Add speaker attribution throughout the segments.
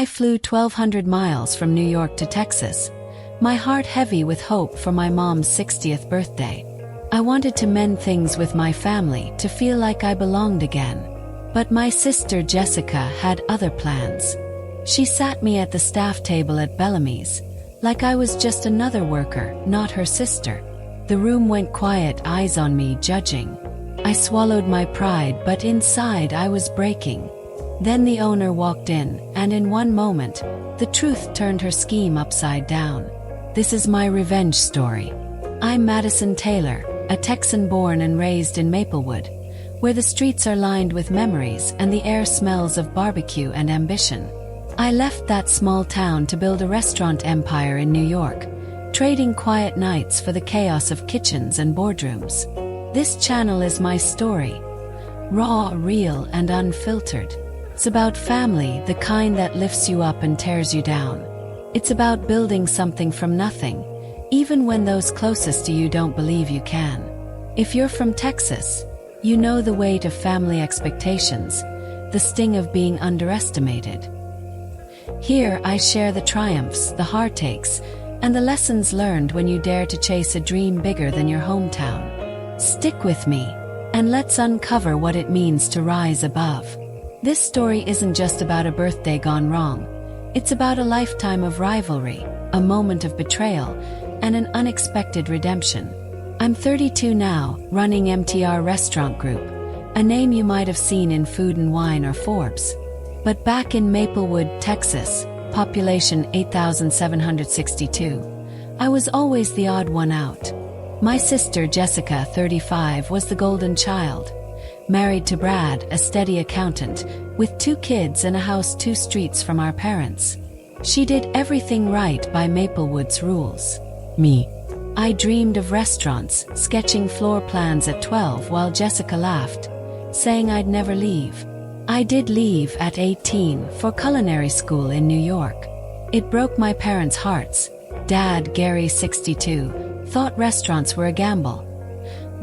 Speaker 1: I flew 1,200 miles from New York to Texas, my heart heavy with hope for my mom's 60th birthday. I wanted to mend things with my family, to feel like I belonged again. But my sister Jessica had other plans. She sat me at the staff table at Bellamy's, like I was just another worker, not her sister. The room went quiet, eyes on me, judging. I swallowed my pride, but inside I was breaking. Then the owner walked in, and in one moment, the truth turned her scheme upside down. This is my revenge story. I'm Madison Taylor, a Texan born and raised in Maplewood, where the streets are lined with memories and the air smells of barbecue and ambition. I left that small town to build a restaurant empire in New York, trading quiet nights for the chaos of kitchens and boardrooms. This channel is my story. Raw, real, and unfiltered. It's about family, the kind that lifts you up and tears you down. It's about building something from nothing, even when those closest to you don't believe you can. If you're from Texas, you know the weight of family expectations, the sting of being underestimated. Here I share the triumphs, the heartaches, and the lessons learned when you dare to chase a dream bigger than your hometown. Stick with me, and let's uncover what it means to rise above. This story isn't just about a birthday gone wrong. It's about a lifetime of rivalry, a moment of betrayal, and an unexpected redemption. I'm 32 now, running MTR Restaurant Group, a name you might have seen in Food and Wine or Forbes. But back in Maplewood, Texas, population 8,762, I was always the odd one out. My sister Jessica, 35, was the golden child. Married to Brad, a steady accountant, with 2 kids and a house 2 streets from our parents. She did everything right by Maplewood's rules. Me, I dreamed of restaurants, sketching floor plans at 12 while Jessica laughed, saying I'd never leave. I did leave at 18 for culinary school in New York. It broke my parents' hearts. Dad, Gary, 62, thought restaurants were a gamble.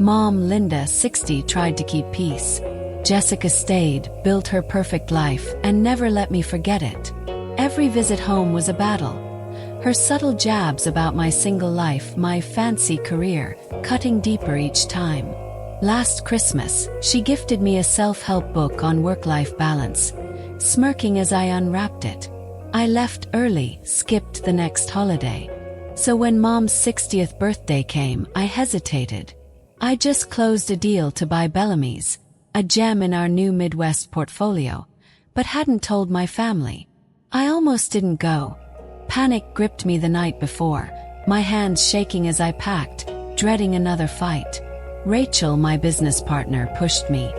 Speaker 1: Mom, Linda, 60, tried to keep peace. Jessica stayed, built her perfect life, and never let me forget it. Every visit home was a battle. Her subtle jabs about my single life, my fancy career, cutting deeper each time. Last Christmas, she gifted me a self-help book on work-life balance, smirking as I unwrapped it. I left early, skipped the next holiday. So when Mom's 60th birthday came, I hesitated. I just closed a deal to buy Bellamy's, a gem in our new Midwest portfolio, but hadn't told my family. I almost didn't go. Panic gripped me the night before, my hands shaking as I packed, dreading another fight. Rachel, my business partner, pushed me.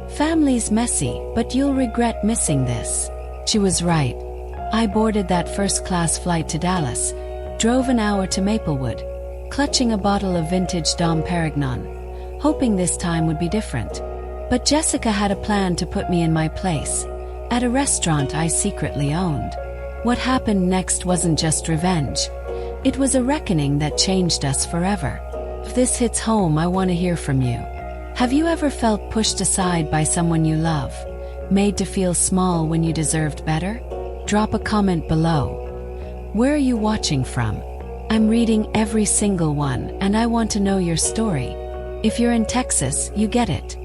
Speaker 1: Family's messy, but you'll regret missing this. She was right. I boarded that first-class flight to Dallas, drove an hour to Maplewood, clutching a bottle of vintage Dom Perignon, hoping this time would be different. But Jessica had a plan to put me in my place, at a restaurant I secretly owned. What happened next wasn't just revenge. It was a reckoning that changed us forever. If this hits home, I want to hear from you. Have you ever felt pushed aside by someone you love, made to feel small when you deserved better? Drop a comment below. Where are you watching from? I'm reading every single one, and I want to know your story. If you're in Texas, you get it.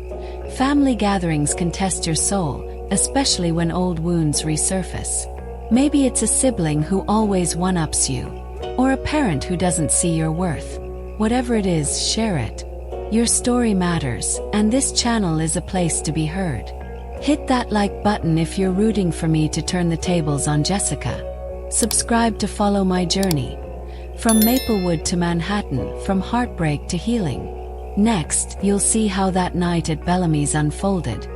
Speaker 1: Family gatherings can test your soul, especially when old wounds resurface. Maybe it's a sibling who always one-ups you, or a parent who doesn't see your worth. Whatever it is, share it. Your story matters, and this channel is a place to be heard. Hit that like button if you're rooting for me to turn the tables on Jessica. Subscribe to follow my journey. From Maplewood to Manhattan, from heartbreak to healing. Next, you'll see how that night at Bellamy's unfolded.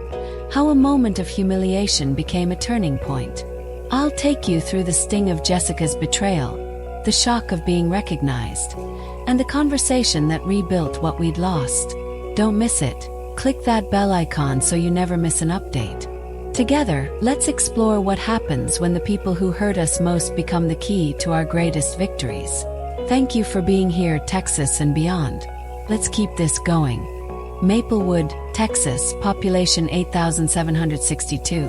Speaker 1: How a moment of humiliation became a turning point. I'll take you through the sting of Jessica's betrayal, the shock of being recognized, and the conversation that rebuilt what we'd lost. Don't miss it. Click that bell icon so you never miss an update. Together, let's explore what happens when the people who hurt us most become the key to our greatest victories. Thank you for being here, Texas and beyond. Let's keep this going. Maplewood, Texas, population 8,762.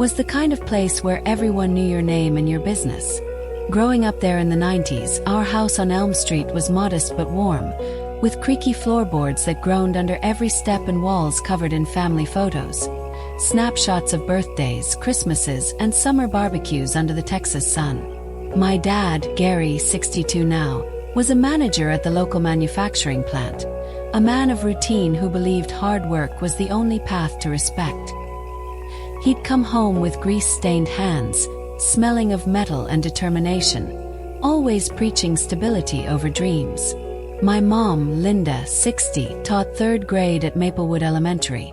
Speaker 1: was the kind of place where everyone knew your name and your business. Growing up there in the 90s, our house on Elm Street was modest but warm, with creaky floorboards that groaned under every step and walls covered in family photos. Snapshots of birthdays, Christmases, and summer barbecues under the Texas sun. My dad, Gary, 62 now, was a manager at the local manufacturing plant, a man of routine who believed hard work was the only path to respect. He'd come home with grease-stained hands, smelling of metal and determination, always preaching stability over dreams. My mom, Linda, 60, taught 3rd grade at Maplewood Elementary.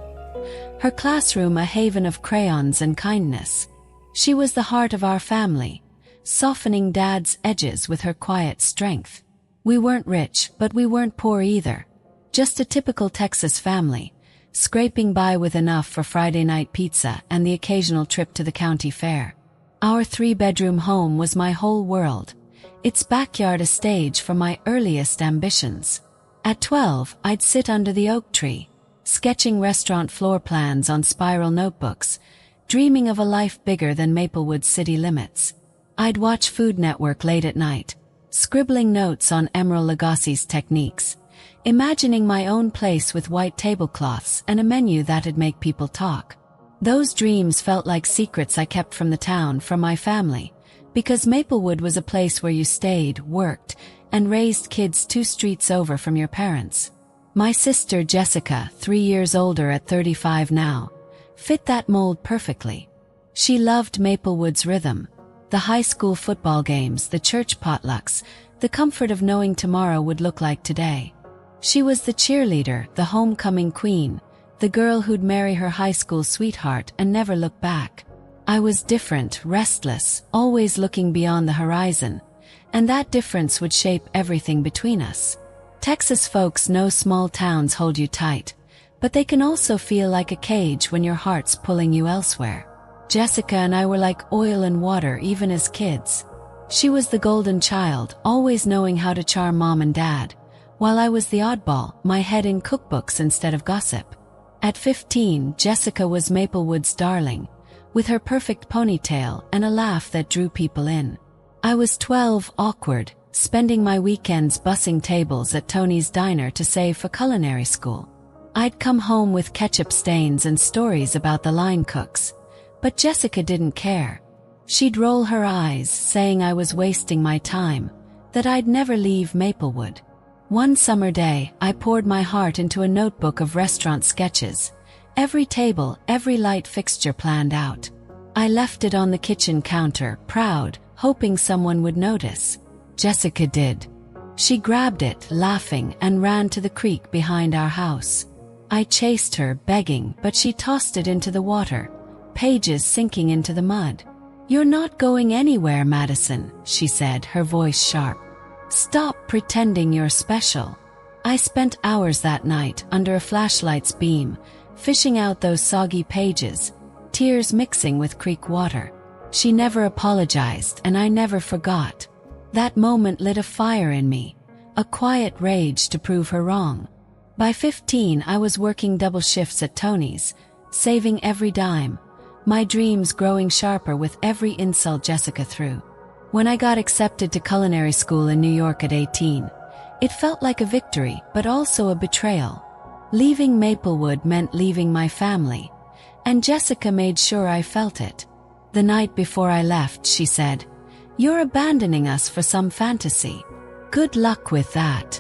Speaker 1: Her classroom a haven of crayons and kindness. She was the heart of our family, softening Dad's edges with her quiet strength. We weren't rich, but we weren't poor either. Just a typical Texas family, scraping by with enough for Friday night pizza and the occasional trip to the county fair. Our 3-bedroom home was my whole world, its backyard a stage for my earliest ambitions. At 12, I'd sit under the oak tree, sketching restaurant floor plans on spiral notebooks, dreaming of a life bigger than Maplewood's city limits. I'd watch Food Network late at night, scribbling notes on Emeril Lagasse's techniques, imagining my own place with white tablecloths and a menu that'd make people talk. Those dreams felt like secrets I kept from the town, from my family, because Maplewood was a place where you stayed, worked, and raised kids 2 streets over from your parents. My sister Jessica, 3 years older at 35 now, fit that mold perfectly. She loved Maplewood's rhythm, the high school football games, the church potlucks, the comfort of knowing tomorrow would look like today. She was the cheerleader, the homecoming queen, the girl who'd marry her high school sweetheart and never look back. I was different, restless, always looking beyond the horizon, and that difference would shape everything between us. Texas folks know small towns hold you tight, but they can also feel like a cage when your heart's pulling you elsewhere. Jessica and I were like oil and water even as kids. She was the golden child, always knowing how to charm mom and dad, while I was the oddball, my head in cookbooks instead of gossip. At 15, Jessica was Maplewood's darling, with her perfect ponytail and a laugh that drew people in. I was 12, awkward, spending my weekends bussing tables at Tony's Diner to save for culinary school. I'd come home with ketchup stains and stories about the line cooks, but Jessica didn't care. She'd roll her eyes, saying I was wasting my time, that I'd never leave Maplewood. One summer day, I poured my heart into a notebook of restaurant sketches, every table, every light fixture planned out. I left it on the kitchen counter, proud, hoping someone would notice. Jessica did. She grabbed it, laughing, and ran to the creek behind our house. I chased her, begging, but she tossed it into the water, pages sinking into the mud. "You're not going anywhere, Madison," she said, her voice sharp. "Stop pretending you're special." I spent hours that night under a flashlight's beam, fishing out those soggy pages, tears mixing with creek water. She never apologized, and I never forgot. That moment lit a fire in me, a quiet rage to prove her wrong. By 15, I was working double shifts at Tony's, saving every dime, my dreams growing sharper with every insult Jessica threw. When I got accepted to culinary school in New York at 18, it felt like a victory, but also a betrayal. Leaving Maplewood meant leaving my family, and Jessica made sure I felt it. The night before I left, she said, "You're abandoning us for some fantasy. Good luck with that."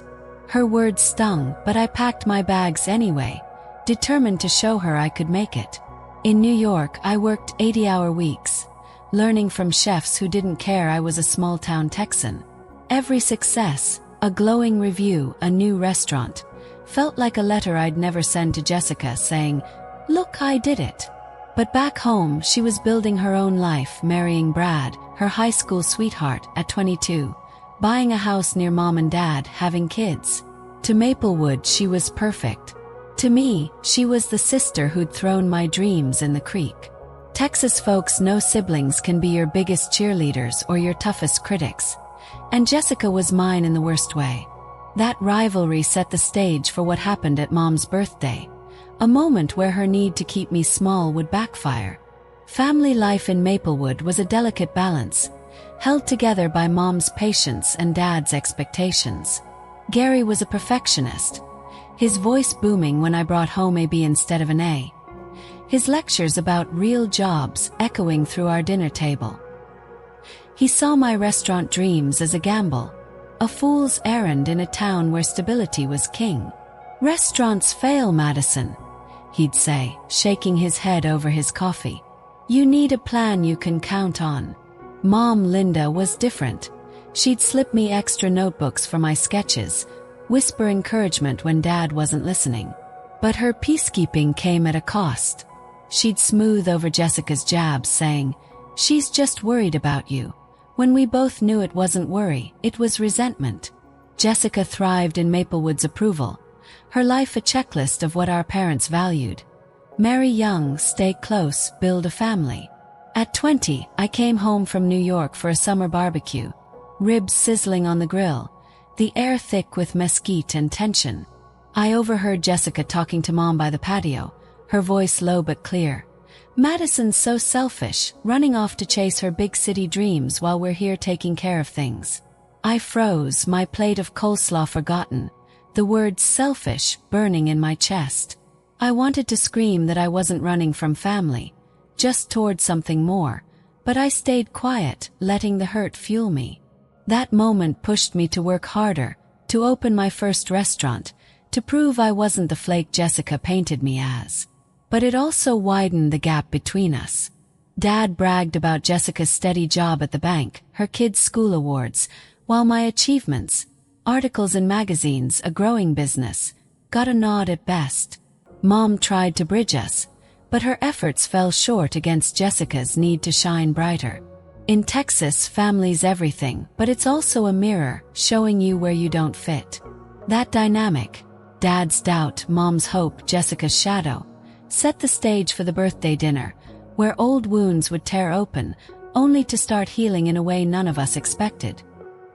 Speaker 1: Her words stung, but I packed my bags anyway, determined to show her I could make it. In New York, I worked 80-hour weeks, learning from chefs who didn't care I was a small-town Texan. Every success, a glowing review, a new restaurant, felt like a letter I'd never send to Jessica saying, "Look, I did it." But back home, she was building her own life, marrying Brad, her high school sweetheart, at 22, buying a house near mom and dad, having kids. To Maplewood, she was perfect. To me, she was the sister who'd thrown my dreams in the creek. Texas folks know siblings can be your biggest cheerleaders or your toughest critics, and Jessica was mine in the worst way. That rivalry set the stage for what happened at Mom's birthday, a moment where her need to keep me small would backfire. Family life in Maplewood was a delicate balance, held together by Mom's patience and Dad's expectations. Gary was a perfectionist, his voice booming when I brought home a B instead of an A. His lectures about real jobs echoing through our dinner table. He saw my restaurant dreams as a gamble, a fool's errand in a town where stability was king. "Restaurants fail, Madison," he'd say, shaking his head over his coffee. "You need a plan you can count on." Mom, Linda, was different. She'd slip me extra notebooks for my sketches, whisper encouragement when Dad wasn't listening. But her peacekeeping came at a cost. She'd smooth over Jessica's jabs, saying, "She's just worried about you," when we both knew it wasn't worry, it was resentment. Jessica thrived in Maplewood's approval, her life a checklist of what our parents valued. Marry young, stay close, build a family. At 20, I came home from New York for a summer barbecue, ribs sizzling on the grill, the air thick with mesquite and tension. I overheard Jessica talking to Mom by the patio, her voice low but clear. "Madison's so selfish, running off to chase her big city dreams while we're here taking care of things." I froze, my plate of coleslaw forgotten, the word selfish burning in my chest. I wanted to scream that I wasn't running from family, just toward something more, but I stayed quiet, letting the hurt fuel me. That moment pushed me to work harder, to open my first restaurant, to prove I wasn't the flake Jessica painted me as. But it also widened the gap between us. Dad bragged about Jessica's steady job at the bank, her kids' school awards, while my achievements, articles in magazines, a growing business, got a nod at best. Mom tried to bridge us, but her efforts fell short against Jessica's need to shine brighter. In Texas, family's everything, but it's also a mirror, showing you where you don't fit. That dynamic, Dad's doubt, Mom's hope, Jessica's shadow, set the stage for the birthday dinner, where old wounds would tear open, only to start healing in a way none of us expected.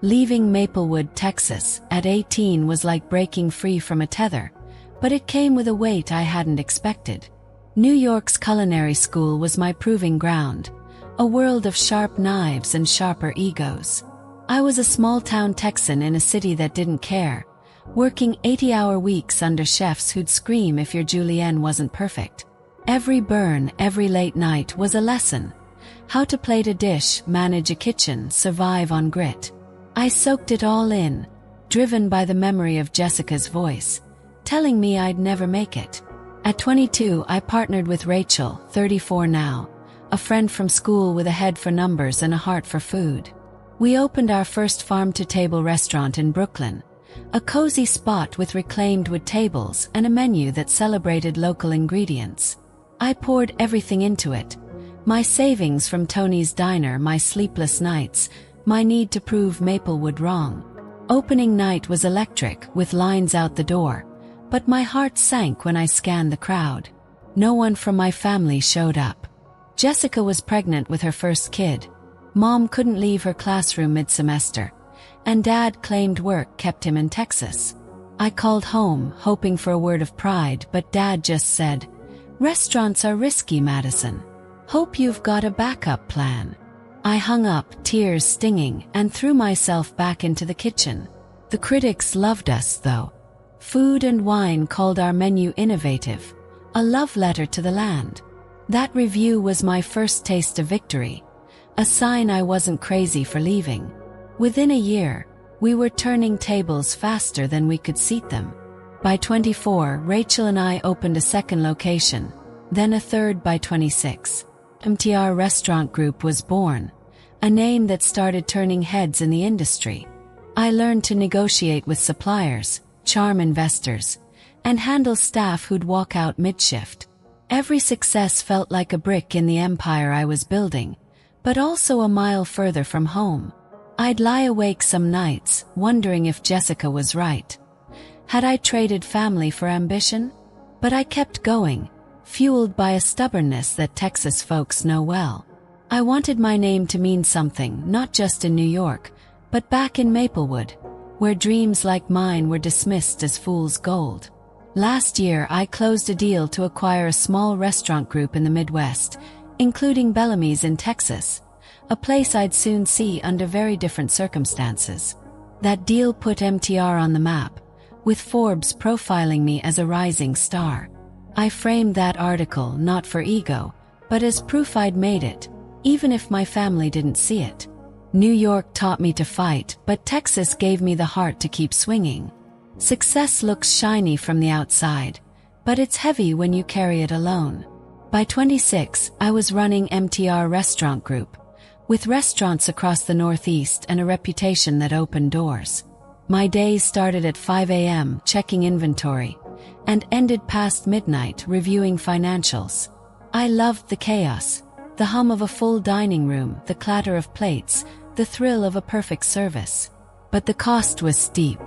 Speaker 1: Leaving Maplewood, Texas, at 18 was like breaking free from a tether, but it came with a weight I hadn't expected. New York's culinary school was my proving ground, a world of sharp knives and sharper egos. I was a small-town Texan in a city that didn't care, working 80-hour weeks under chefs who'd scream if your julienne wasn't perfect. Every burn, every late night was a lesson. How to plate a dish, manage a kitchen, survive on grit. I soaked it all in, driven by the memory of Jessica's voice, telling me I'd never make it. At 22, I partnered with Rachel, 34 now, a friend from school with a head for numbers and a heart for food. We opened our first farm-to-table restaurant in Brooklyn, a cozy spot with reclaimed wood tables and a menu that celebrated local ingredients. I poured everything into it. My savings from Tony's Diner, my sleepless nights, my need to prove Maplewood wrong. Opening night was electric, with lines out the door, but my heart sank when I scanned the crowd. No one from my family showed up. Jessica was pregnant with her first kid. Mom couldn't leave her classroom mid-semester, and Dad claimed work kept him in Texas. I called home, hoping for a word of pride, but Dad just said, "Restaurants are risky, Madison. Hope you've got a backup plan." I hung up, tears stinging, and threw myself back into the kitchen. The critics loved us, though. Food and Wine called our menu innovative, a love letter to the land. That review was my first taste of victory, a sign I wasn't crazy for leaving. Within a year, we were turning tables faster than we could seat them. By 24, Rachel and I opened a second location, then a third by 26. MTR Restaurant Group was born, a name that started turning heads in the industry. I learned to negotiate with suppliers, charm investors, and handle staff who'd walk out mid-shift. Every success felt like a brick in the empire I was building, but also a mile further from home. I'd lie awake some nights, wondering if Jessica was right. Had I traded family for ambition? But I kept going, fueled by a stubbornness that Texas folks know well. I wanted my name to mean something, not just in New York, but back in Maplewood, where dreams like mine were dismissed as fool's gold. Last year, I closed a deal to acquire a small restaurant group in the Midwest, including Bellamy's in Texas, a place I'd soon see under very different circumstances. That deal put MTR on the map, with Forbes profiling me as a rising star. I framed that article not for ego, but as proof I'd made it, even if my family didn't see it. New York taught me to fight, but Texas gave me the heart to keep swinging. Success looks shiny from the outside, but it's heavy when you carry it alone. By 26, I was running MTR Restaurant Group, with restaurants across the Northeast and a reputation that opened doors. My days started at 5 a.m. checking inventory, and ended past midnight reviewing financials. I loved the chaos, the hum of a full dining room, the clatter of plates, the thrill of a perfect service. But the cost was steep.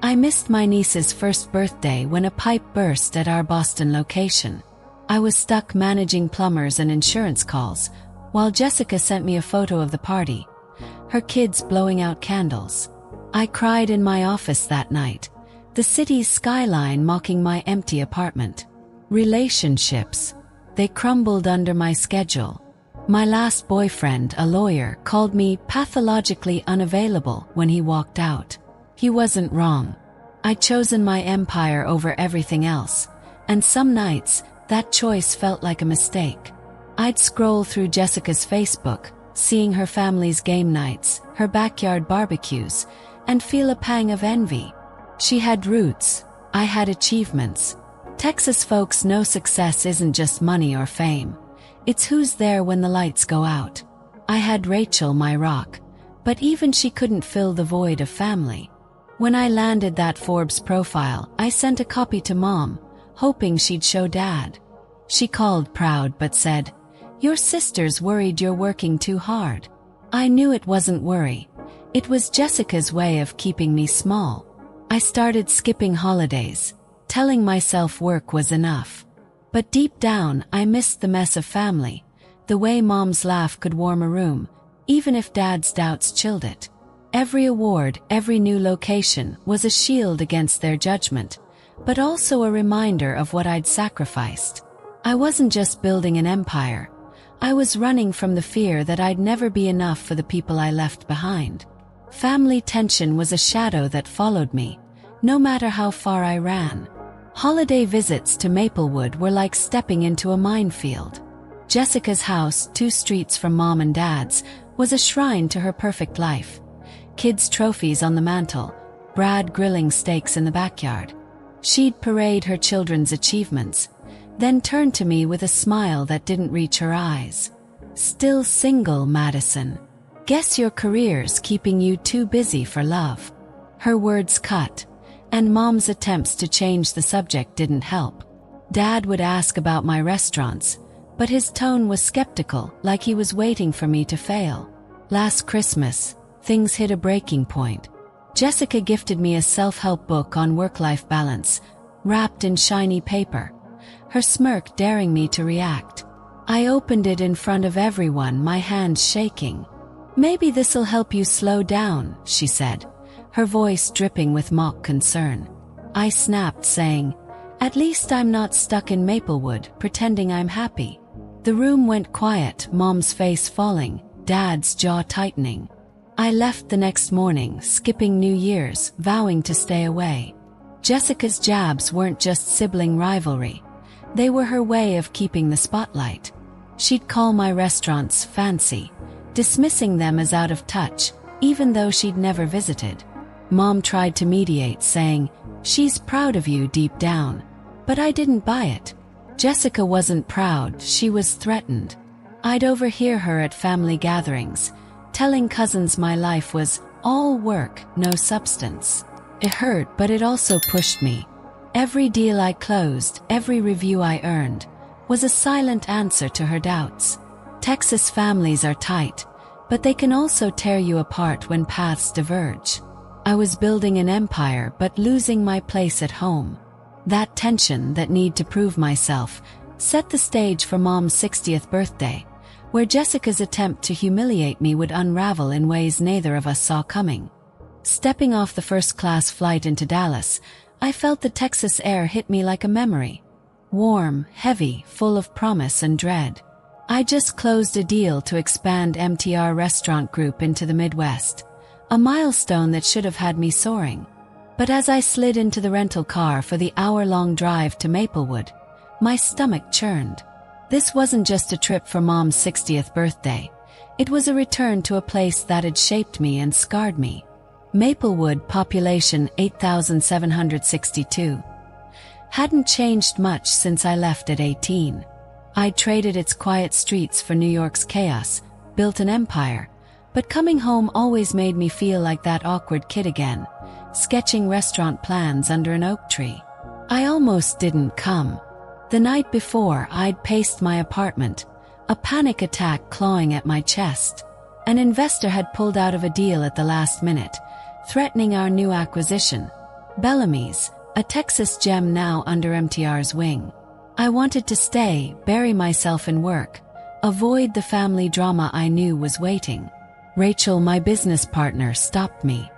Speaker 1: I missed my niece's first birthday when a pipe burst at our Boston location. I was stuck managing plumbers and insurance calls, while Jessica sent me a photo of the party, her kids blowing out candles. I cried in my office that night, the city's skyline mocking my empty apartment. Relationships, they crumbled under my schedule. My last boyfriend, a lawyer, called me pathologically unavailable when he walked out. He wasn't wrong. I'd chosen my empire over everything else, and some nights, that choice felt like a mistake. I'd scroll through Jessica's Facebook, seeing her family's game nights, her backyard barbecues, and feel a pang of envy. She had roots, I had achievements. Texas folks know success isn't just money or fame. It's who's there when the lights go out. I had Rachel, my rock, but even she couldn't fill the void of family. When I landed that Forbes profile, I sent a copy to Mom, hoping she'd show Dad. She called proud but said, "Your sister's worried you're working too hard." I knew it wasn't worry. It was Jessica's way of keeping me small. I started skipping holidays, telling myself work was enough. But deep down, I missed the mess of family, the way Mom's laugh could warm a room, even if Dad's doubts chilled it. Every award, every new location was a shield against their judgment, but also a reminder of what I'd sacrificed. I wasn't just building an empire. I was running from the fear that I'd never be enough for the people I left behind. Family tension was a shadow that followed me, no matter how far I ran. Holiday visits to Maplewood were like stepping into a minefield. Jessica's house, 2 streets from Mom and Dad's, was a shrine to her perfect life. Kids' trophies on the mantle, Brad grilling steaks in the backyard. She'd parade her children's achievements, then turn to me with a smile that didn't reach her eyes. "Still single, Madison. Guess your career's keeping you too busy for love." Her words cut, and Mom's attempts to change the subject didn't help. Dad would ask about my restaurants, but his tone was skeptical, like he was waiting for me to fail. Last Christmas, things hit a breaking point. Jessica gifted me a self-help book on work-life balance, wrapped in shiny paper, her smirk daring me to react. I opened it in front of everyone, my hands shaking. "Maybe this'll help you slow down," she said, her voice dripping with mock concern. I snapped, saying, "At least I'm not stuck in Maplewood, pretending I'm happy." The room went quiet, Mom's face falling, Dad's jaw tightening. I left the next morning, skipping New Year's, vowing to stay away. Jessica's jabs weren't just sibling rivalry. They were her way of keeping the spotlight. She'd call my restaurants fancy, dismissing them as out of touch, even though she'd never visited. Mom tried to mediate, saying, "She's proud of you deep down." But I didn't buy it. Jessica wasn't proud, she was threatened. I'd overhear her at family gatherings, telling cousins my life was all work, no substance. It hurt, but it also pushed me. Every deal I closed, every review I earned, was a silent answer to her doubts. Texas families are tight, but they can also tear you apart when paths diverge. I was building an empire but losing my place at home. That tension, that need to prove myself, set the stage for Mom's 60th birthday, where Jessica's attempt to humiliate me would unravel in ways neither of us saw coming. Stepping off the first-class flight into Dallas, I felt the Texas air hit me like a memory. Warm, heavy, full of promise and dread. I just closed a deal to expand MTR Restaurant Group into the Midwest, a milestone that should have had me soaring. But as I slid into the rental car for the hour-long drive to Maplewood, my stomach churned. This wasn't just a trip for Mom's 60th birthday. It was a return to a place that had shaped me and scarred me. Maplewood, population 8,762. Hadn't changed much since I left at 18. I'd traded its quiet streets for New York's chaos, built an empire, but coming home always made me feel like that awkward kid again, sketching restaurant plans under an oak tree. I almost didn't come. The night before, I'd paced my apartment, a panic attack clawing at my chest. An investor had pulled out of a deal at the last minute, threatening our new acquisition, Bellamy's, a Texas gem now under MTR's wing. I wanted to stay, bury myself in work, avoid the family drama I knew was waiting. Rachel, my business partner, stopped me.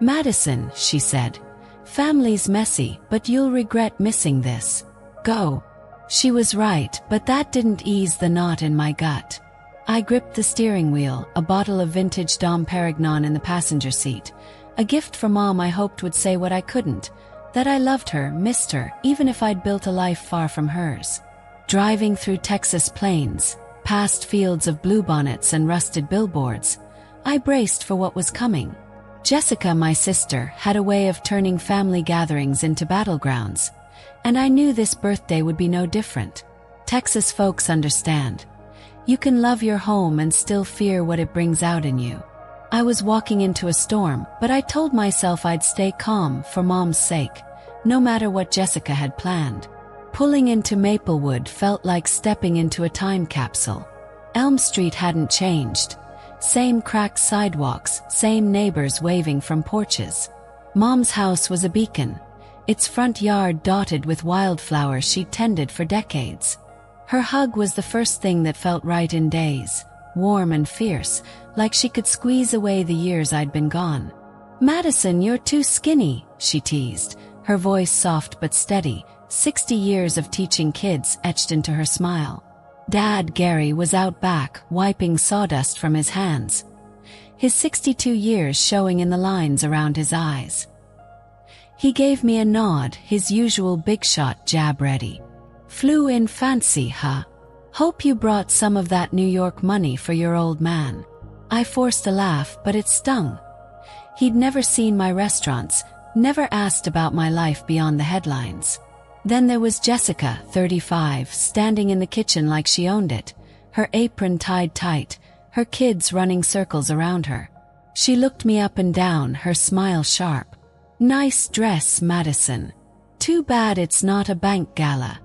Speaker 1: "Madison," she said, "family's messy, but you'll regret missing this. Go." She was right, but that didn't ease the knot in my gut. I gripped the steering wheel, a bottle of vintage Dom Perignon in the passenger seat, a gift from Mom I hoped would say what I couldn't, that I loved her, missed her, even if I'd built a life far from hers. Driving through Texas plains, past fields of bluebonnets and rusted billboards, I braced for what was coming. Jessica, my sister, had a way of turning family gatherings into battlegrounds, and I knew this birthday would be no different. Texas folks understand. You can love your home and still fear what it brings out in you. I was walking into a storm, but I told myself I'd stay calm for Mom's sake, no matter what Jessica had planned. Pulling into Maplewood felt like stepping into a time capsule. Elm Street hadn't changed. Same cracked sidewalks, same neighbors waving from porches. Mom's house was a beacon, its front yard dotted with wildflowers she'd tended for decades. Her hug was the first thing that felt right in days, warm and fierce, like she could squeeze away the years I'd been gone. "Madison, you're too skinny," she teased, her voice soft but steady, 60 years of teaching kids etched into her smile. Dad, Gary, was out back, wiping sawdust from his hands, his 62 years showing in the lines around his eyes. He gave me a nod, his usual big-shot jab ready. "Flew in fancy, huh? Hope you brought some of that New York money for your old man." I forced a laugh, but it stung. He'd never seen my restaurants, never asked about my life beyond the headlines. Then there was Jessica, 35, standing in the kitchen like she owned it, her apron tied tight, her kids running circles around her. She looked me up and down, her smile sharp. "Nice dress, Madison. Too bad it's not a bank gala."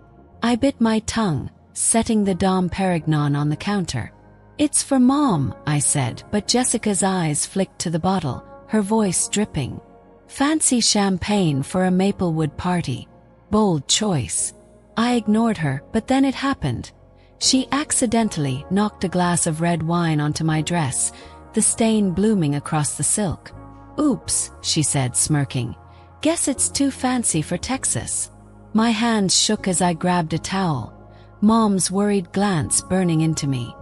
Speaker 1: I bit my tongue, setting the Dom Perignon on the counter. "It's for Mom," I said, but Jessica's eyes flicked to the bottle, her voice dripping. "Fancy champagne for a Maplewood party. Bold choice." I ignored her, but then it happened. She accidentally knocked a glass of red wine onto my dress, the stain blooming across the silk. "Oops," she said, smirking. "Guess it's too fancy for Texas." My hands shook as I grabbed a towel, Mom's worried glance burning into me.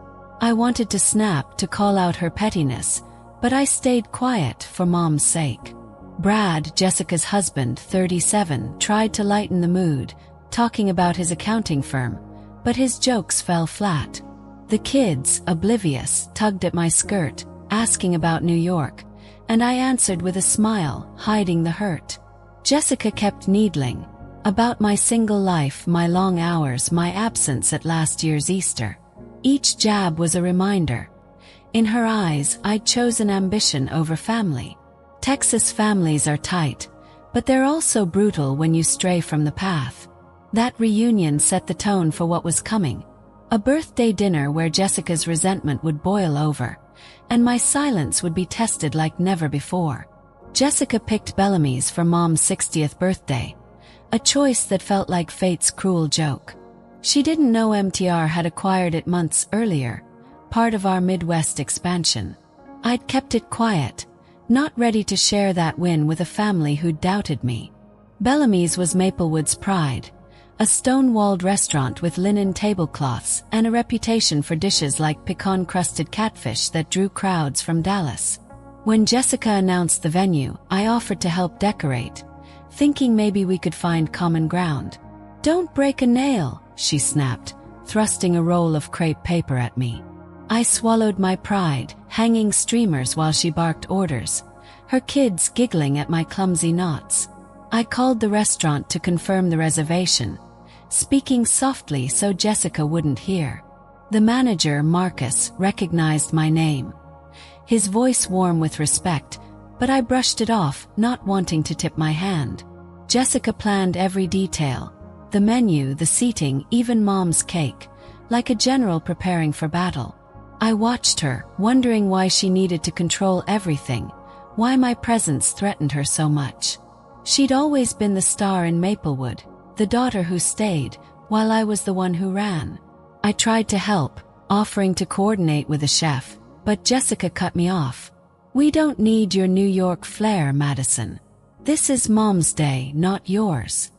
Speaker 1: I wanted to snap, to call out her pettiness, but I stayed quiet for Mom's sake. Brad, Jessica's husband, 37, tried to lighten the mood, talking about his accounting firm, but his jokes fell flat. The kids, oblivious, tugged at my skirt, asking about New York, and I answered with a smile, hiding the hurt. Jessica kept needling, about my single life, my long hours, my absence at last year's Easter. Each jab was a reminder. In her eyes, I'd chosen ambition over family. Texas families are tight, but they're also brutal when you stray from the path. That reunion set the tone for what was coming. A birthday dinner where Jessica's resentment would boil over, and my silence would be tested like never before. Jessica picked Bellamy's for Mom's 60th birthday, a choice that felt like fate's cruel joke. She didn't know MTR had acquired it months earlier, part of our Midwest expansion. I'd kept it quiet, not ready to share that win with a family who doubted me. Bellamy's was Maplewood's pride, a stone-walled restaurant with linen tablecloths and a reputation for dishes like pecan-crusted catfish that drew crowds from Dallas. When Jessica announced the venue, I offered to help decorate, thinking maybe we could find common ground. "Don't break a nail," she snapped, thrusting a roll of crepe paper at me. I swallowed my pride, hanging streamers while she barked orders, her kids giggling at my clumsy knots. I called the restaurant to confirm the reservation, speaking softly so Jessica wouldn't hear. The manager, Marcus, recognized my name, his voice warm with respect, but I brushed it off, not wanting to tip my hand. Jessica planned every detail, the menu, the seating, even Mom's cake, like a general preparing for battle. I watched her, wondering why she needed to control everything, why my presence threatened her so much. She'd always been the star in Maplewood, the daughter who stayed, while I was the one who ran. I tried to help, offering to coordinate with the chef, but Jessica cut me off. "We don't need your New York flair, Madison. This is Mom's day, not yours."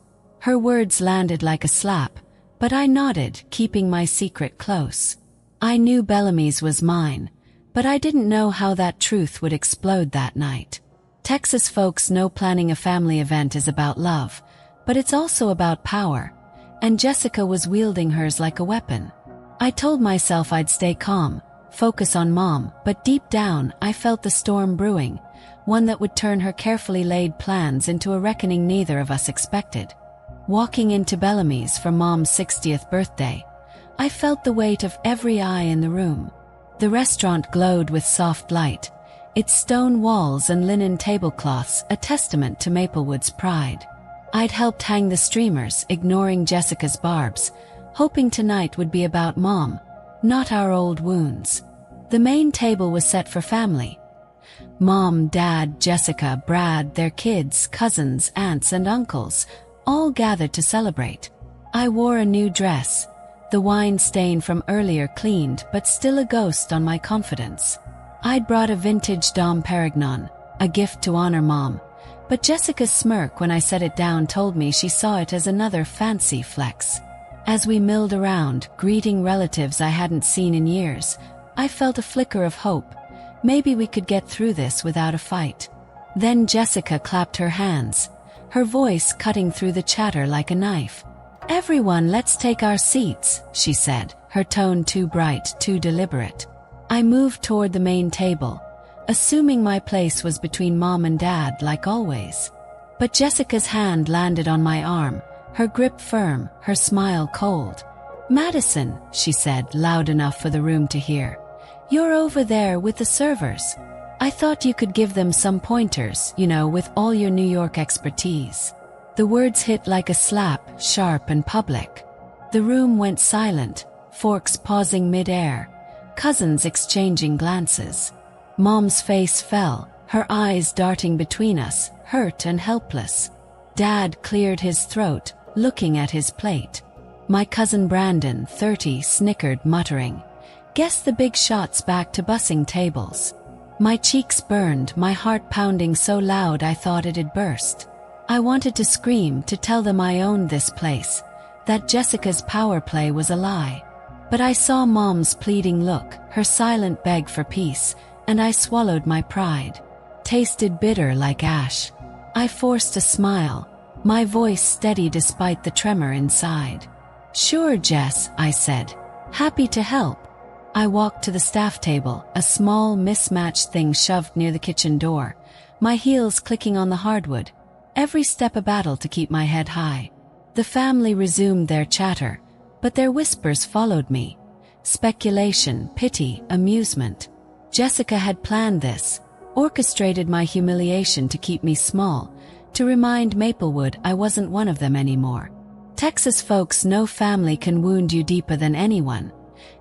Speaker 1: Her words landed like a slap, but I nodded, keeping my secret close. I knew Bellamy's was mine, but I didn't know how that truth would explode that night. Texas folks know planning a family event is about love, but it's also about power, and Jessica was wielding hers like a weapon. I told myself I'd stay calm, focus on Mom, but deep down I felt the storm brewing, one that would turn her carefully laid plans into a reckoning neither of us expected. Walking into Bellamy's for Mom's 60th birthday, I felt the weight of every eye in the room. The restaurant glowed with soft light, its stone walls and linen tablecloths a testament to Maplewood's pride. I'd helped hang the streamers, ignoring Jessica's barbs, hoping tonight would be about Mom, not our old wounds. The main table was set for family. Mom, Dad, Jessica, Brad, their kids, cousins, aunts, and uncles, all gathered to celebrate. I wore a new dress, the wine stain from earlier cleaned but still a ghost on my confidence. I'd brought a vintage Dom Perignon, a gift to honor Mom, but Jessica's smirk when I set it down told me she saw it as another fancy flex. As we milled around, greeting relatives I hadn't seen in years, I felt a flicker of hope. Maybe we could get through this without a fight. Then Jessica clapped her hands, her voice cutting through the chatter like a knife. "Everyone, let's take our seats," she said, her tone too bright, too deliberate. I moved toward the main table, assuming my place was between Mom and Dad like always. But Jessica's hand landed on my arm, her grip firm, her smile cold. "Madison," she said, loud enough for the room to hear, "you're over there with the servers. I thought you could give them some pointers, with all your New York expertise." The words hit like a slap, sharp and public. The room went silent, forks pausing mid-air, cousins exchanging glances. Mom's face fell, her eyes darting between us, hurt and helpless. Dad cleared his throat, looking at his plate. My cousin Brandon, 30, snickered, muttering, "Guess the big shot's back to bussing tables." My cheeks burned, my heart pounding so loud I thought it'd burst. I wanted to scream, to tell them I owned this place, that Jessica's power play was a lie. But I saw Mom's pleading look, her silent beg for peace, and I swallowed my pride. Tasted bitter like ash. I forced a smile, my voice steady despite the tremor inside. "Sure, Jess," I said, happy to help. I walked to the staff table, a small mismatched thing shoved near the kitchen door, my heels clicking on the hardwood, every step a battle to keep my head high. The family resumed their chatter, but their whispers followed me. Speculation, pity, amusement. Jessica had planned this, orchestrated my humiliation to keep me small, to remind Maplewood I wasn't one of them anymore. Texas folks know family can wound you deeper than anyone,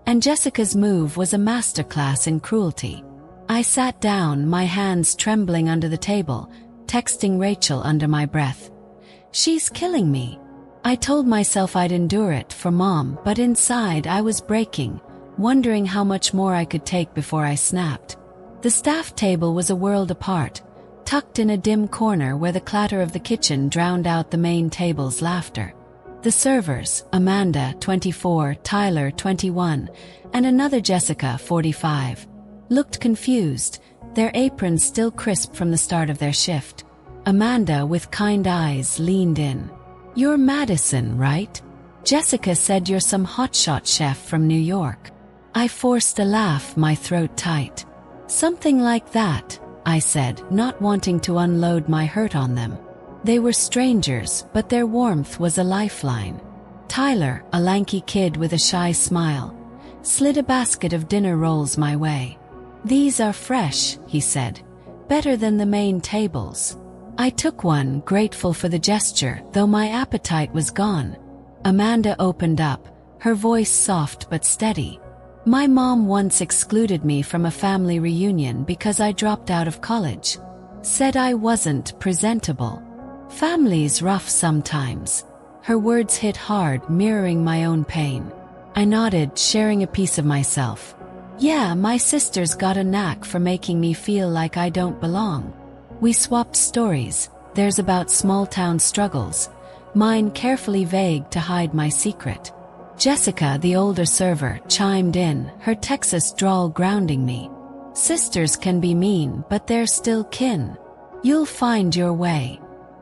Speaker 1: and Jessica's move was a masterclass in cruelty. I sat down, my hands trembling under the table, texting Rachel under my breath. "She's killing me." I told myself I'd endure it for Mom, but inside I was breaking, wondering how much more I could take before I snapped. The staff table was a world apart, tucked in a dim corner where the clatter of the kitchen drowned out the main table's laughter. The servers, Amanda, 24, Tyler, 21, and another Jessica, 45, looked confused, their aprons still crisp from the start of their shift. Amanda, with kind eyes, leaned in. "You're Madison, right? Jessica said you're some hotshot chef from New York." I forced a laugh, my throat tight. "Something like that," I said, not wanting to unload my hurt on them. They were strangers, but their warmth was a lifeline. Tyler, a lanky kid with a shy smile, slid a basket of dinner rolls my way. "These are fresh," he said. "Better than the main tables." I took one, grateful for the gesture, though my appetite was gone. Amanda opened up, her voice soft but steady. "My mom once excluded me from a family reunion because I dropped out of college. Said I wasn't presentable. Family's rough sometimes." Her words hit hard, mirroring my own pain. I nodded, sharing a piece of myself. "Yeah, my sister's got a knack for making me feel like I don't belong." We swapped stories, theirs about small-town struggles, mine carefully vague to hide my secret. Jessica, the older server, chimed in, her Texas drawl grounding me. "Sisters can be mean, but they're still kin. You'll find your way."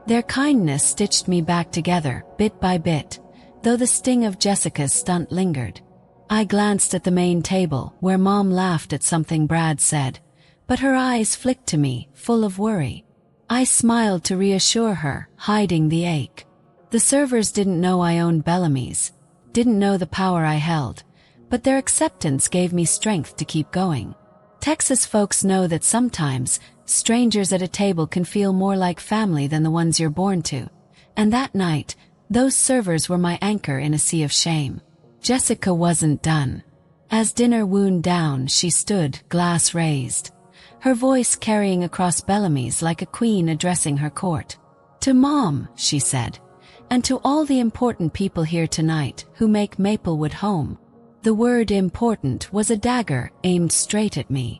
Speaker 1: Their kindness stitched me back together, bit by bit, though the sting of Jessica's stunt lingered. I glanced at the main table, where Mom laughed at something Brad said, but her eyes flicked to me, full of worry. I smiled to reassure her, hiding the ache. The servers didn't know I owned Bellamy's, didn't know the power I held, but their acceptance gave me strength to keep going. Texas folks know that sometimes strangers at a table can feel more like family than the ones you're born to, and that night, those servers were my anchor in a sea of shame. Jessica wasn't done. As dinner wound down, she stood, glass raised, her voice carrying across Bellamy's like a queen addressing her court. "To Mom," she said, "and to all the important people here tonight who make Maplewood home." The word important was a dagger aimed straight at me.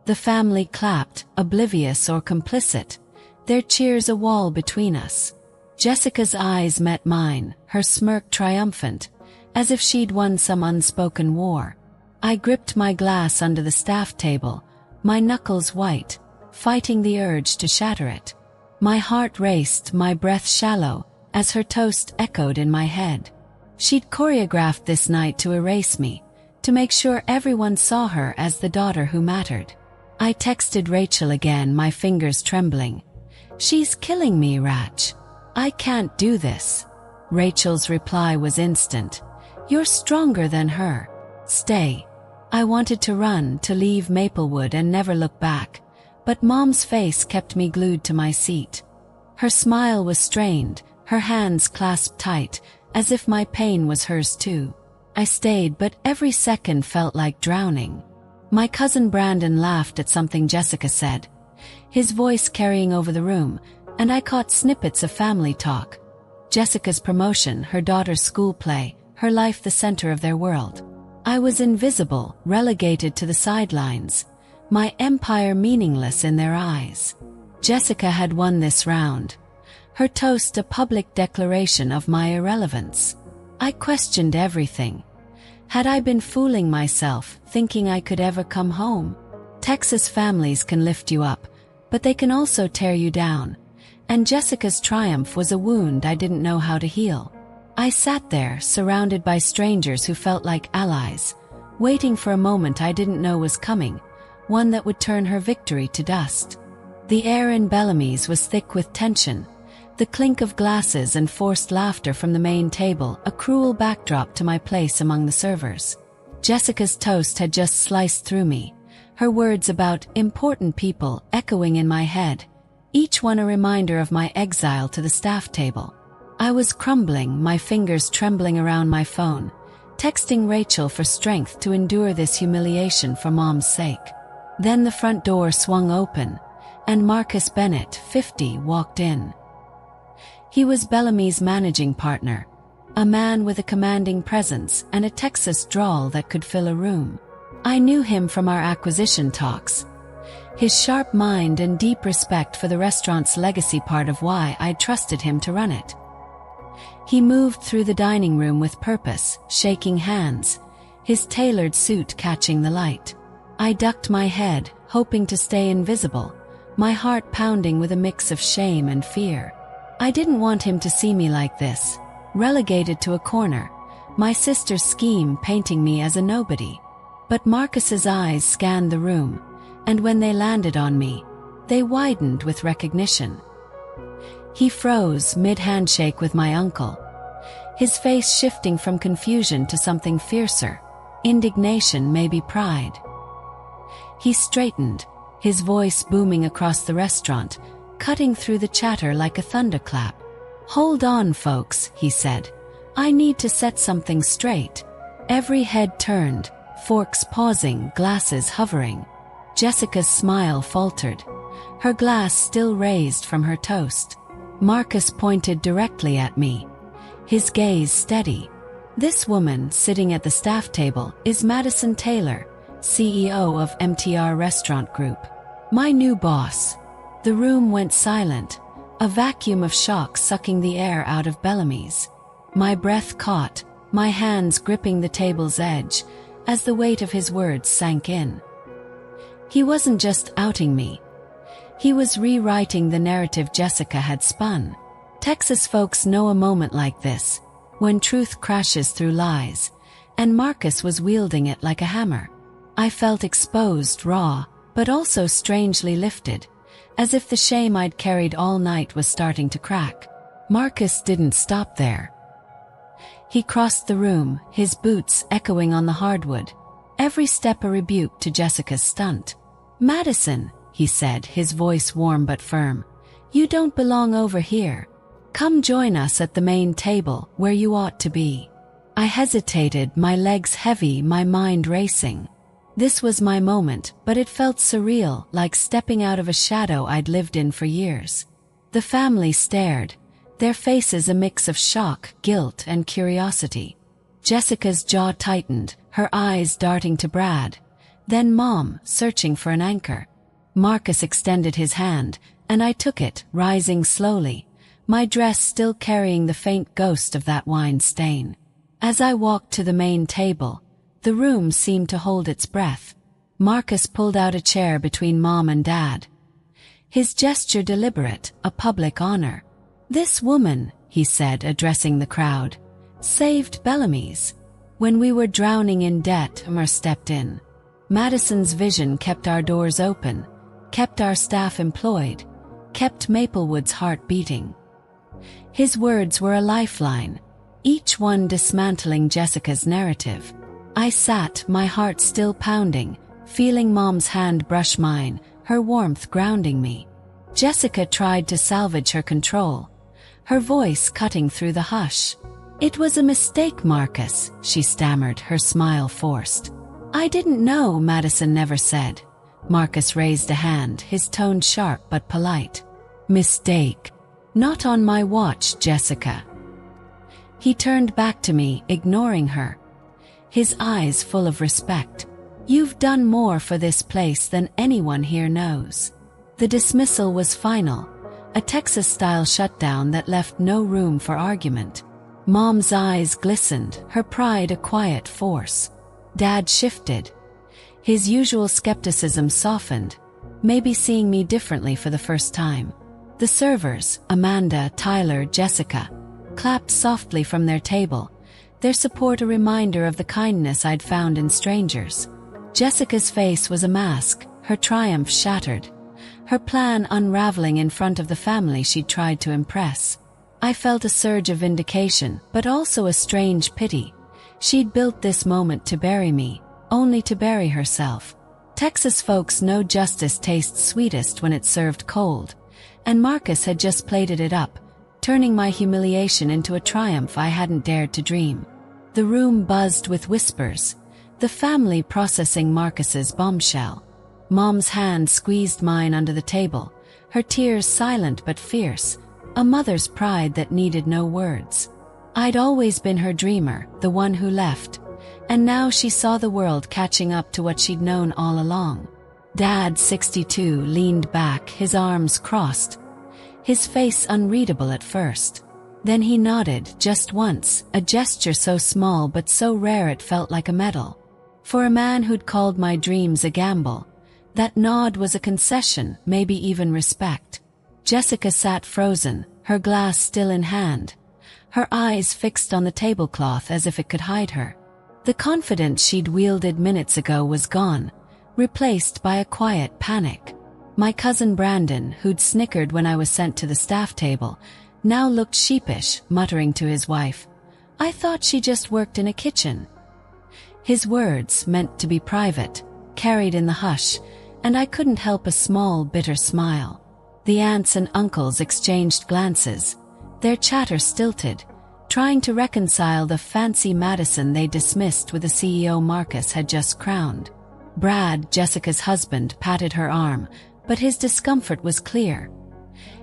Speaker 1: The family clapped, oblivious or complicit, their cheers a wall between us. Jessica's eyes met mine, her smirk triumphant, as if she'd won some unspoken war. I gripped my glass under the staff table, my knuckles white, fighting the urge to shatter it. My heart raced, my breath shallow, as her toast echoed in my head. She'd choreographed this night to erase me, to make sure everyone saw her as the daughter who mattered. I texted Rachel again, my fingers trembling. "She's killing me, Rach. I can't do this." Rachel's reply was instant. "You're stronger than her. Stay." I wanted to run, to leave Maplewood and never look back, but Mom's face kept me glued to my seat. Her smile was strained, her hands clasped tight, as if my pain was hers too. I stayed, but every second felt like drowning. My cousin Brandon laughed at something Jessica said, his voice carrying over the room, and I caught snippets of family talk. Jessica's promotion, her daughter's school play, her life the center of their world. I was invisible, relegated to the sidelines, my empire meaningless in their eyes. Jessica had won this round, her toast a public declaration of my irrelevance. I questioned everything. Had I been fooling myself, thinking I could ever come home? Texas families can lift you up, but they can also tear you down, and Jessica's triumph was a wound I didn't know how to heal. I sat there, surrounded by strangers who felt like allies, waiting for a moment I didn't know was coming, one that would turn her victory to dust. The air in Bellamy's was thick with tension, the clink of glasses and forced laughter from the main table, a cruel backdrop to my place among the servers. Jessica's toast had just sliced through me, her words about important people echoing in my head, each one a reminder of my exile to the staff table. I was crumbling, my fingers trembling around my phone, texting Rachel for strength to endure this humiliation for Mom's sake. Then the front door swung open, and Marcus Bennett, 50, walked in. He was Bellamy's managing partner, a man with a commanding presence and a Texas drawl that could fill a room. I knew him from our acquisition talks. His sharp mind and deep respect for the restaurant's legacy part of why I'd trusted him to run it. He moved through the dining room with purpose, shaking hands, his tailored suit catching the light. I ducked my head, hoping to stay invisible, my heart pounding with a mix of shame and fear. I didn't want him to see me like this, relegated to a corner, my sister's scheme painting me as a nobody. But Marcus's eyes scanned the room, and when they landed on me, they widened with recognition. He froze mid-handshake with my uncle, his face shifting from confusion to something fiercer, indignation, maybe pride. He straightened, his voice booming across the restaurant, cutting through the chatter like a thunderclap. "Hold on, folks," he said. "I need to set something straight." Every head turned, forks pausing, glasses hovering. Jessica's smile faltered, her glass still raised from her toast. Marcus pointed directly at me, his gaze steady. "This woman sitting at the staff table is Madison Taylor, CEO of MTR Restaurant Group. My new boss." The room went silent, a vacuum of shock sucking the air out of Bellamy's. My breath caught, my hands gripping the table's edge, as the weight of his words sank in. He wasn't just outing me. He was rewriting the narrative Jessica had spun. Texas folks know a moment like this, when truth crashes through lies, and Marcus was wielding it like a hammer. I felt exposed, raw, but also strangely lifted, as if the shame I'd carried all night was starting to crack. Marcus didn't stop there. He crossed the room, his boots echoing on the hardwood, every step a rebuke to Jessica's stunt. "Madison," he said, his voice warm but firm, "you don't belong over here. Come join us at the main table, where you ought to be." I hesitated, my legs heavy, my mind racing. This was my moment, but it felt surreal, like stepping out of a shadow I'd lived in for years. The family stared, their faces a mix of shock, guilt, and curiosity. Jessica's jaw tightened, her eyes darting to Brad, then Mom, searching for an anchor. Marcus extended his hand, and I took it, rising slowly, my dress still carrying the faint ghost of that wine stain. As I walked to the main table, the room seemed to hold its breath. Marcus pulled out a chair between Mom and Dad, his gesture deliberate, a public honor. "This woman," he said, addressing the crowd, "saved Bellamy's. When we were drowning in debt, Mer stepped in. Madison's vision kept our doors open, kept our staff employed, kept Maplewood's heart beating." His words were a lifeline, each one dismantling Jessica's narrative. I sat, my heart still pounding, feeling Mom's hand brush mine, her warmth grounding me. Jessica tried to salvage her control, her voice cutting through the hush. "It was a mistake, Marcus," she stammered, her smile forced. "I didn't know," Madison never said. Marcus raised a hand, his tone sharp but polite. "Mistake? Not on my watch, Jessica." He turned back to me, ignoring her, his eyes full of respect. "You've done more for this place than anyone here knows." The dismissal was final, a Texas-style shutdown that left no room for argument. Mom's eyes glistened, her pride a quiet force. Dad shifted. His usual skepticism softened, maybe seeing me differently for the first time. The servers, Amanda, Tyler, Jessica, clapped softly from their table, their support a reminder of the kindness I'd found in strangers. Jessica's face was a mask, her triumph shattered, her plan unraveling in front of the family she'd tried to impress. I felt a surge of vindication, but also a strange pity. She'd built this moment to bury me, only to bury herself. Texas folks know justice tastes sweetest when it's served cold, and Marcus had just plated it up, turning my humiliation into a triumph I hadn't dared to dream. The room buzzed with whispers, the family processing Marcus's bombshell. Mom's hand squeezed mine under the table, her tears silent but fierce, a mother's pride that needed no words. I'd always been her dreamer, the one who left, and now she saw the world catching up to what she'd known all along. Dad, 62, leaned back, his arms crossed, his face unreadable at first. Then he nodded, just once, a gesture so small but so rare it felt like a medal. For a man who'd called my dreams a gamble, that nod was a concession, maybe even respect. Jessica sat frozen, her glass still in hand, her eyes fixed on the tablecloth as if it could hide her. The confidence she'd wielded minutes ago was gone, replaced by a quiet panic. My cousin Brandon, who'd snickered when I was sent to the staff table, now looked sheepish, muttering to his wife, "I thought she just worked in a kitchen." His words, meant to be private, carried in the hush, and I couldn't help a small, bitter smile. The aunts and uncles exchanged glances, their chatter stilted, trying to reconcile the fancy Madison they dismissed with the CEO Marcus had just crowned. Brad, Jessica's husband, patted her arm, but his discomfort was clear.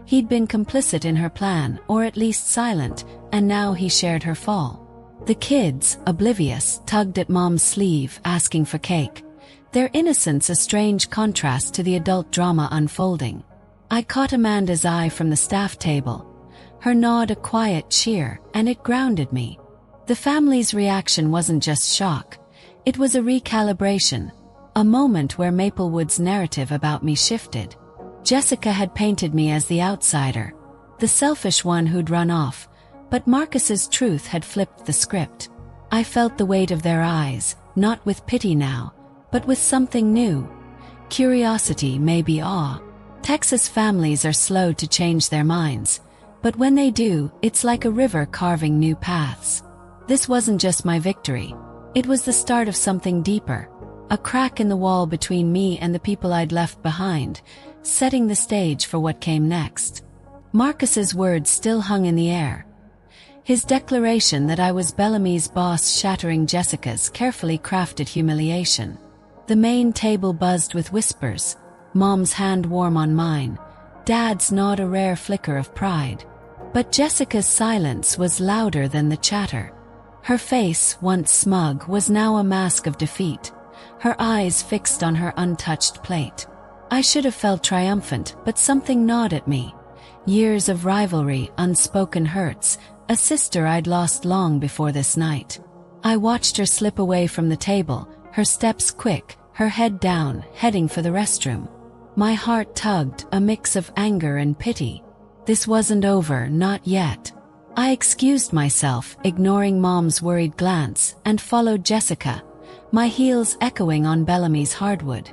Speaker 1: He'd been complicit in her plan, or at least silent, and now he shared her fall. The kids, oblivious, tugged at Mom's sleeve, asking for cake, their innocence a strange contrast to the adult drama unfolding. I caught Amanda's eye from the staff table, her nod a quiet cheer, and it grounded me. The family's reaction wasn't just shock, it was a recalibration, a moment where Maplewood's narrative about me shifted. Jessica had painted me as the outsider, the selfish one who'd run off, but Marcus's truth had flipped the script. I felt the weight of their eyes, not with pity now, but with something new. Curiosity, maybe awe. Texas families are slow to change their minds, but when they do, it's like a river carving new paths. This wasn't just my victory. It was the start of something deeper, a crack in the wall between me and the people I'd left behind, setting the stage for what came next. Marcus's words still hung in the air. His declaration that I was Bellamy's boss shattering Jessica's carefully crafted humiliation. The main table buzzed with whispers, Mom's hand warm on mine, Dad's nod a rare flicker of pride. But Jessica's silence was louder than the chatter. Her face, once smug, was now a mask of defeat, her eyes fixed on her untouched plate. I should have felt triumphant, but something gnawed at me. Years of rivalry, unspoken hurts, a sister I'd lost long before this night. I watched her slip away from the table, her steps quick, her head down, heading for the restroom. My heart tugged, a mix of anger and pity. This wasn't over, not yet. I excused myself, ignoring Mom's worried glance, and followed Jessica, my heels echoing on Bellamy's hardwood.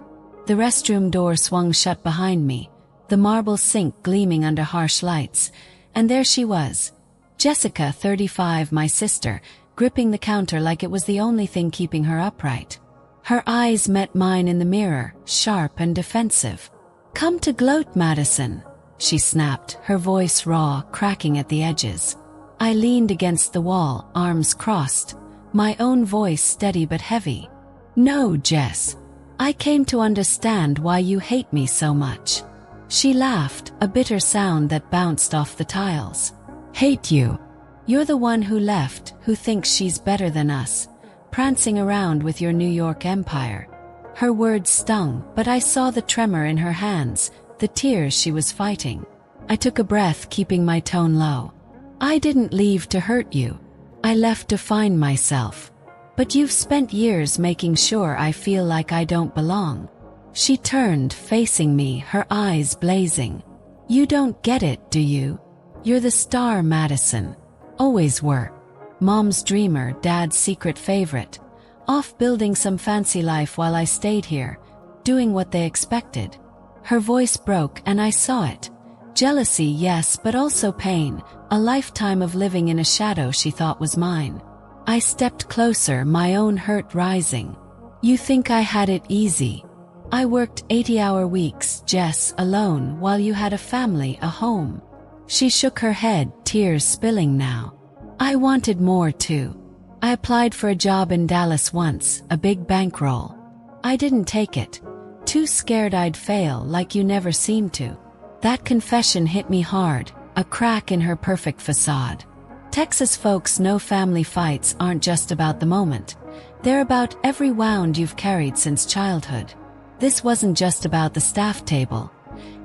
Speaker 1: The restroom door swung shut behind me, the marble sink gleaming under harsh lights, and there she was, Jessica, 35, my sister, gripping the counter like it was the only thing keeping her upright. Her eyes met mine in the mirror, sharp and defensive. "Come to gloat, Madison," she snapped, her voice raw, cracking at the edges. I leaned against the wall, arms crossed, my own voice steady but heavy. "No, Jess. I came to understand why you hate me so much." She laughed, a bitter sound that bounced off the tiles. "Hate you? You're the one who left, who thinks she's better than us, prancing around with your New York empire." Her words stung, but I saw the tremor in her hands, the tears she was fighting. I took a breath, keeping my tone low. "I didn't leave to hurt you. I left to find myself. But you've spent years making sure I feel like I don't belong." She turned, facing me, her eyes blazing. "You don't get it, do you? You're the star, Madison. Always were. Mom's dreamer, Dad's secret favorite. Off building some fancy life while I stayed here, doing what they expected." Her voice broke, and I saw it. Jealousy, yes, but also pain, a lifetime of living in a shadow she thought was mine. I stepped closer, my own hurt rising. "You think I had it easy? I worked 80-hour weeks, Jess, alone, while you had a family, a home." She shook her head, tears spilling now. "I wanted more too. I applied for a job in Dallas once, a big bankroll. I didn't take it. Too scared I'd fail, like you never seemed to." That confession hit me hard, a crack in her perfect facade. Texas folks know family fights aren't just about the moment. They're about every wound you've carried since childhood. This wasn't just about the staff table.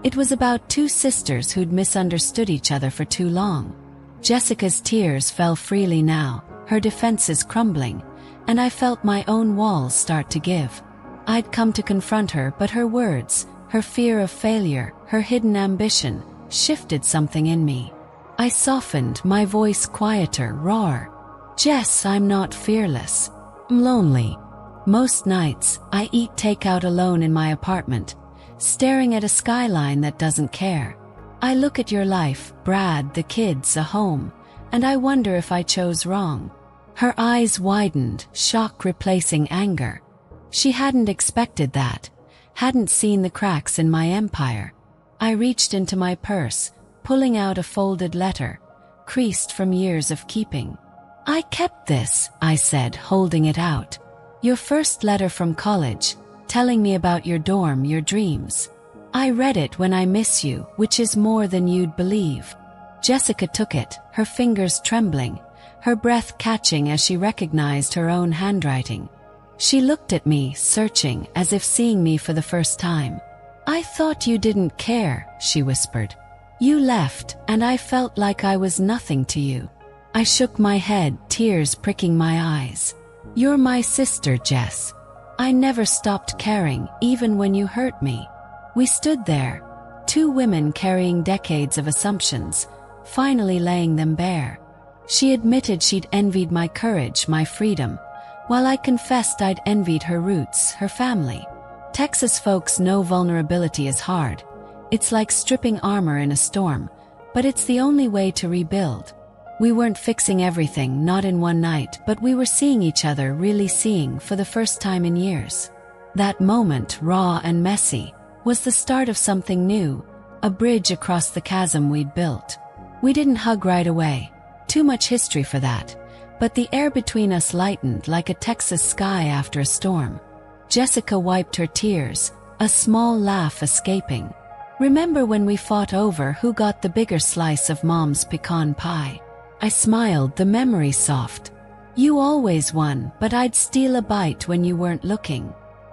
Speaker 1: It was about two sisters who'd misunderstood each other for too long. Jessica's tears fell freely now, her defenses crumbling, and I felt my own walls start to give. I'd come to confront her, but her words, her fear of failure, her hidden ambition, shifted something in me. I softened, my voice quieter, rawer. Jess, I'm not fearless. I'm lonely. Most nights, I eat takeout alone in my apartment, staring at a skyline that doesn't care. I look at your life, Brad, the kids, a home, and I wonder if I chose wrong. Her eyes widened, shock replacing anger. She hadn't expected that, hadn't seen the cracks in my empire. I reached into my purse, pulling out a folded letter, creased from years of keeping. I kept this, I said, holding it out. Your first letter from college, telling me about your dorm, your dreams. I read it when I miss you, which is more than you'd believe. Jessica took it, her fingers trembling, her breath catching as she recognized her own handwriting. She looked at me, searching, as if seeing me for the first time. I thought you didn't care, she whispered. You left, and I felt like I was nothing to you. I shook my head, tears pricking my eyes. You're my sister, Jess. I never stopped caring, even when you hurt me. We stood there, two women carrying decades of assumptions, finally laying them bare. She admitted she'd envied my courage, my freedom, while I confessed I'd envied her roots, her family. Texas folks know vulnerability is hard. It's like stripping armor in a storm, but it's the only way to rebuild. We weren't fixing everything, not in one night, but we were seeing each other, really seeing, for the first time in years. That moment, raw and messy, was the start of something new, a bridge across the chasm we'd built. We didn't hug right away. Too much history for that. But the air between us lightened like a Texas sky after a storm. Jessica wiped her tears, a small laugh escaping. Remember when we fought over who got the bigger slice of Mom's pecan pie? I smiled, the memory soft. You always won, but I'd steal a bite when you weren't looking.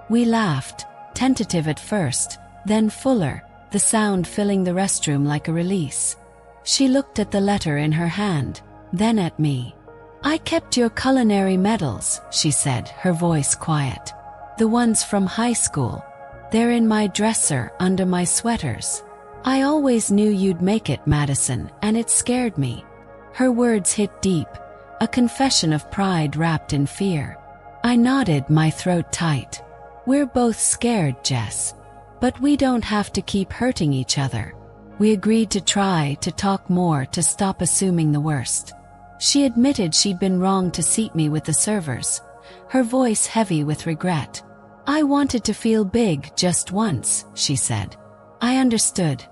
Speaker 1: We laughed, tentative at first, then fuller, the sound filling the restroom like a release. She looked at the letter in her hand, then at me. I kept your culinary medals, she said, her voice quiet. The ones from high school. They're in my dresser, under my sweaters. I always knew you'd make it, Madison, and it scared me. Her words hit deep, a confession of pride wrapped in fear. I nodded, my throat tight. We're both scared, Jess. But we don't have to keep hurting each other. We agreed to try, to talk more, to stop assuming the worst. She admitted she'd been wrong to seat me with the servers, her voice heavy with regret. I wanted to feel big just once, she said. I understood.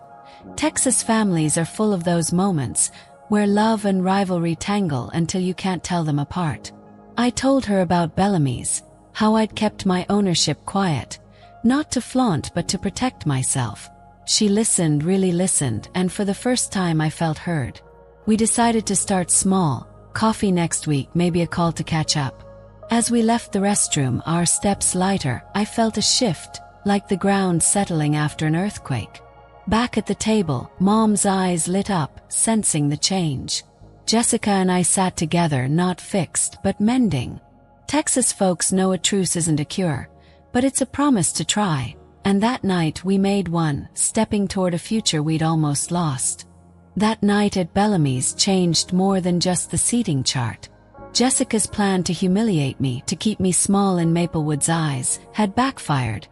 Speaker 1: Texas families are full of those moments where love and rivalry tangle until you can't tell them apart. I told her about Bellamy's, how I'd kept my ownership quiet, not to flaunt but to protect myself. She listened, really listened, and for the first time I felt heard. We decided to start small, coffee next week, maybe a call to catch up. As we left the restroom, our steps lighter, I felt a shift, like the ground settling after an earthquake. Back at the table, Mom's eyes lit up, sensing the change. Jessica and I sat together, not fixed, but mending. Texas folks know a truce isn't a cure, but it's a promise to try, and that night we made one, stepping toward a future we'd almost lost. That night at Bellamy's changed more than just the seating chart. Jessica's plan to humiliate me, to keep me small in Maplewood's eyes, had backfired,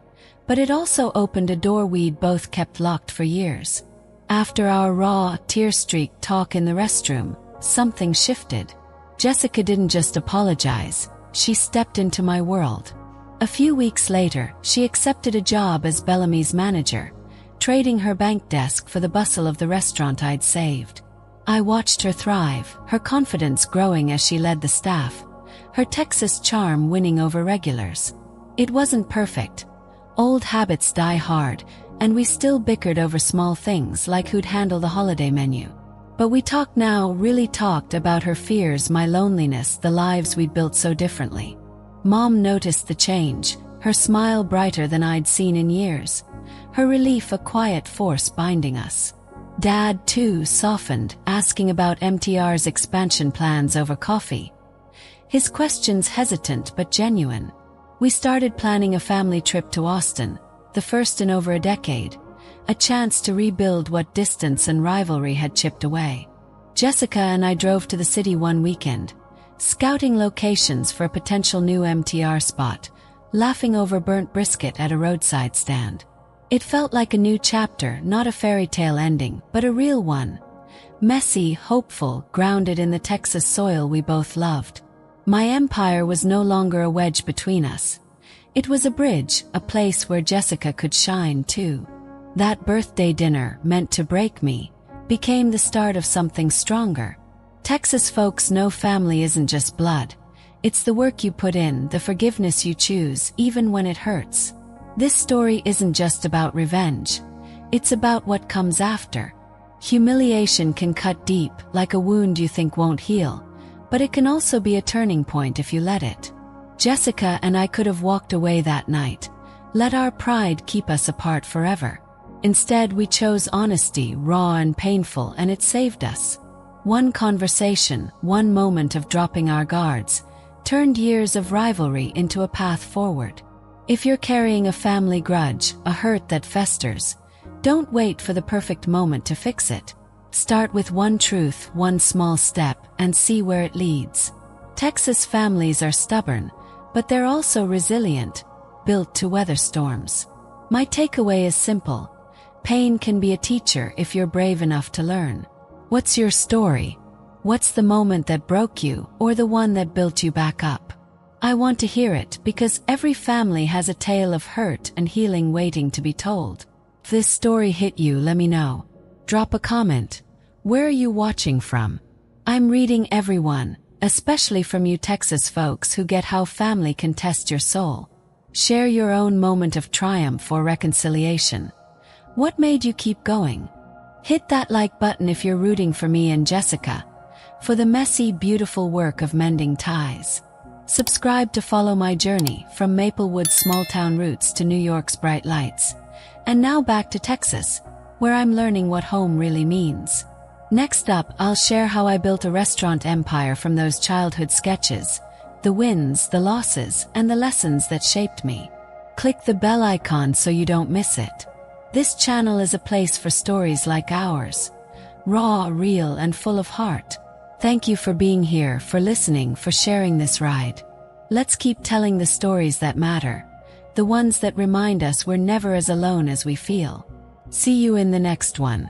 Speaker 1: but it also opened a door we'd both kept locked for years. After our raw, tear-streaked talk in the restroom, something shifted. Jessica didn't just apologize, she stepped into my world. A few weeks later, she accepted a job as Bellamy's manager, trading her bank desk for the bustle of the restaurant I'd saved. I watched her thrive, her confidence growing as she led the staff, her Texas charm winning over regulars. It wasn't perfect. Old habits die hard, and we still bickered over small things like who'd handle the holiday menu. But we talked now, really talked about her fears, my loneliness, the lives we'd built so differently. Mom noticed the change, her smile brighter than I'd seen in years, her relief a quiet force binding us. Dad, too, softened, asking about MTR's expansion plans over coffee. His questions hesitant but genuine. We started planning a family trip to Austin, the first in over a decade, a chance to rebuild what distance and rivalry had chipped away. Jessica and I drove to the city one weekend, scouting locations for a potential new MTR spot, laughing over burnt brisket at a roadside stand. It felt like a new chapter, not a fairy tale ending, but a real one. Messy, hopeful, grounded in the Texas soil we both loved. My empire was no longer a wedge between us. It was a bridge, a place where Jessica could shine too. That birthday dinner, meant to break me, became the start of something stronger. Texas folks know family isn't just blood. It's the work you put in, the forgiveness you choose, even when it hurts. This story isn't just about revenge. It's about what comes after. Humiliation can cut deep, like a wound you think won't heal, but it can also be a turning point if you let it. Jessica and I could have walked away that night, let our pride keep us apart forever. Instead, we chose honesty, raw and painful, and it saved us. One conversation, one moment of dropping our guards, turned years of rivalry into a path forward. If you're carrying a family grudge, a hurt that festers, don't wait for the perfect moment to fix it. Start with one truth, one small step, and see where it leads. Texas families are stubborn, but they're also resilient, built to weather storms. My takeaway is simple. Pain can be a teacher if you're brave enough to learn. What's your story? What's the moment that broke you, or the one that built you back up? I want to hear it, because every family has a tale of hurt and healing waiting to be told. If this story hit you, let me know. Drop a comment. Where are you watching from? I'm reading everyone, especially from you Texas folks who get how family can test your soul. Share your own moment of triumph or reconciliation. What made you keep going? Hit that like button if you're rooting for me and Jessica, for the messy, beautiful work of mending ties. Subscribe to follow my journey from Maplewood's small-town roots to New York's bright lights. And now back to Texas, where I'm learning what home really means. Next up, I'll share how I built a restaurant empire from those childhood sketches, the wins, the losses, and the lessons that shaped me. Click the bell icon so you don't miss it. This channel is a place for stories like ours. Raw, real, and full of heart. Thank you for being here, for listening, for sharing this ride. Let's keep telling the stories that matter, the ones that remind us we're never as alone as we feel. See you in the next one.